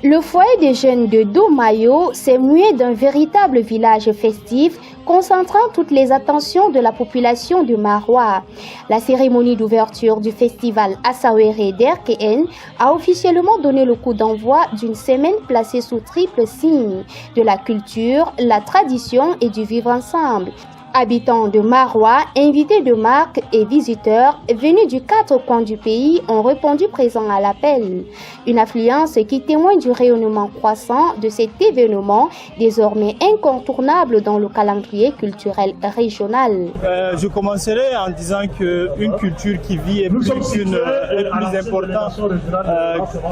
Le foyer des jeunes de Domayo s'est mué d'un véritable village festif, concentrant toutes les attentions de la population de Maroua. La cérémonie d'ouverture du festival Asawere d'Erkeen a officiellement donné le coup d'envoi d'une semaine placée sous triple signe de la culture, la tradition et du vivre ensemble. Habitants de Maroua, invités de marque et visiteurs venus du 4 coins du pays ont répondu présents à l'appel. Une affluence qui témoigne du rayonnement croissant de cet événement, désormais incontournable dans le calendrier culturel régional. Je commencerai en disant qu'une culture qui vit est plus important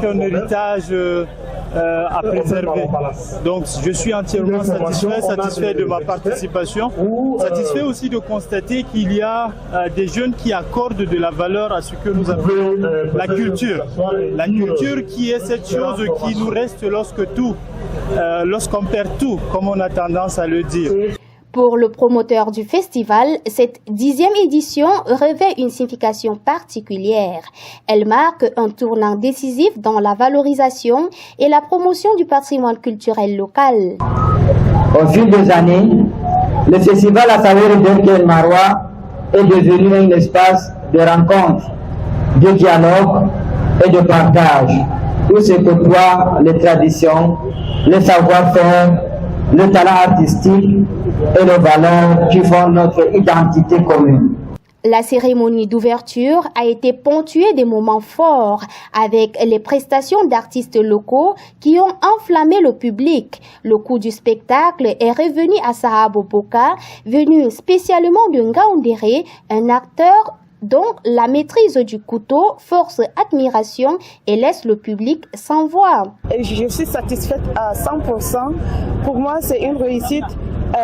qu'un héritage à préserver. Donc je suis entièrement satisfait de ma participation. Satisfait aussi de constater qu'il y a des jeunes qui accordent de la valeur à ce que nous appelons la culture. La culture qui est cette chose qui nous reste lorsqu'on perd tout, comme on a tendance à le dire. Pour le promoteur du festival, cette 10e édition revêt une signification particulière. Elle marque un tournant décisif dans la valorisation et la promotion du patrimoine culturel local. Au fil des années, le festival Asawere d'Erkeen Maroua est devenu un espace de rencontre, de dialogue et de partage, où se côtoient les traditions, les savoir-faire, le talent artistique et les valeurs qui font notre identité commune. La cérémonie d'ouverture a été ponctuée des moments forts avec les prestations d'artistes locaux qui ont enflammé le public. Le coût du spectacle est revenu à Sahabo Boka, venu spécialement de Ngaoundéré, un acteur dont la maîtrise du couteau force admiration et laisse le public sans voix. Je suis satisfaite à 100%. Pour moi, c'est une réussite.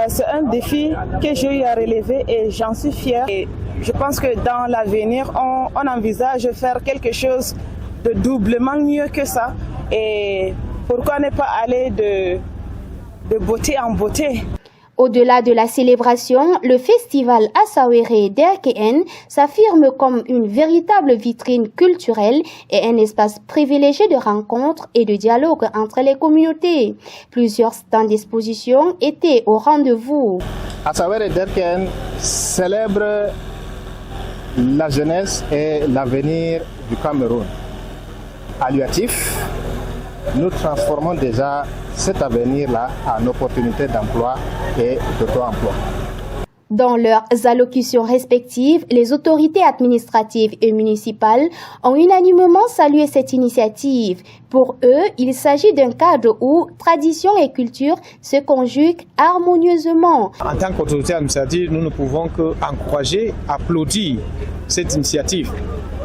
C'est un défi que j'ai eu à relever et j'en suis fière. Et je pense que dans l'avenir, on envisage de faire quelque chose de doublement mieux que ça. Et pourquoi ne pas aller de beauté en beauté? Au-delà de la célébration, le festival Asawere d'Erkeen s'affirme comme une véritable vitrine culturelle et un espace privilégié de rencontres et de dialogue entre les communautés. Plusieurs stands d'exposition étaient au rendez-vous. Asawere d'Erkeen célèbre la jeunesse et l'avenir du Cameroun. À l'UATIF, nous transformons déjà cet avenir-là en opportunité d'emploi et d'auto-emploi. Dans leurs allocutions respectives, les autorités administratives et municipales ont unanimement salué cette initiative. Pour eux, il s'agit d'un cadre où tradition et culture se conjuguent harmonieusement. En tant qu'autorité administrative, nous ne pouvons qu'encourager, applaudir cette initiative.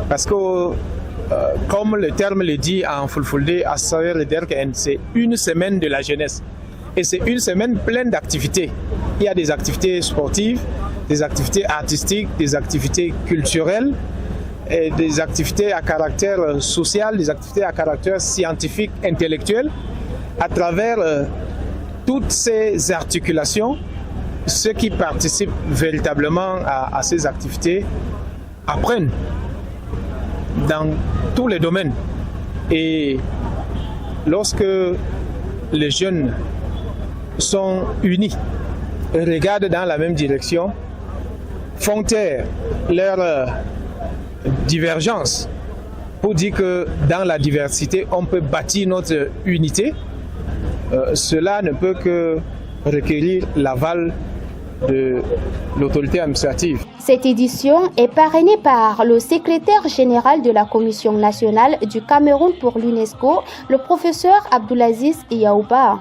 Parce que comme le terme le dit en Fulfulde, Asawere d'Erkeen, c'est une semaine de la jeunesse. Et c'est une semaine pleine d'activités. Il y a des activités sportives, des activités artistiques, des activités culturelles, et des activités à caractère social, des activités à caractère scientifique, intellectuel. À travers toutes ces articulations, ceux qui participent véritablement à ces activités apprennent dans tous les domaines. Et lorsque les jeunes sont unis et regardent dans la même direction, font taire leur divergence pour dire que dans la diversité, on peut bâtir notre unité, cela ne peut que requérir l'aval de l'autorité administrative. Cette édition est parrainée par le secrétaire général de la Commission nationale du Cameroun pour l'UNESCO, le professeur Abdoulaziz Yaouba.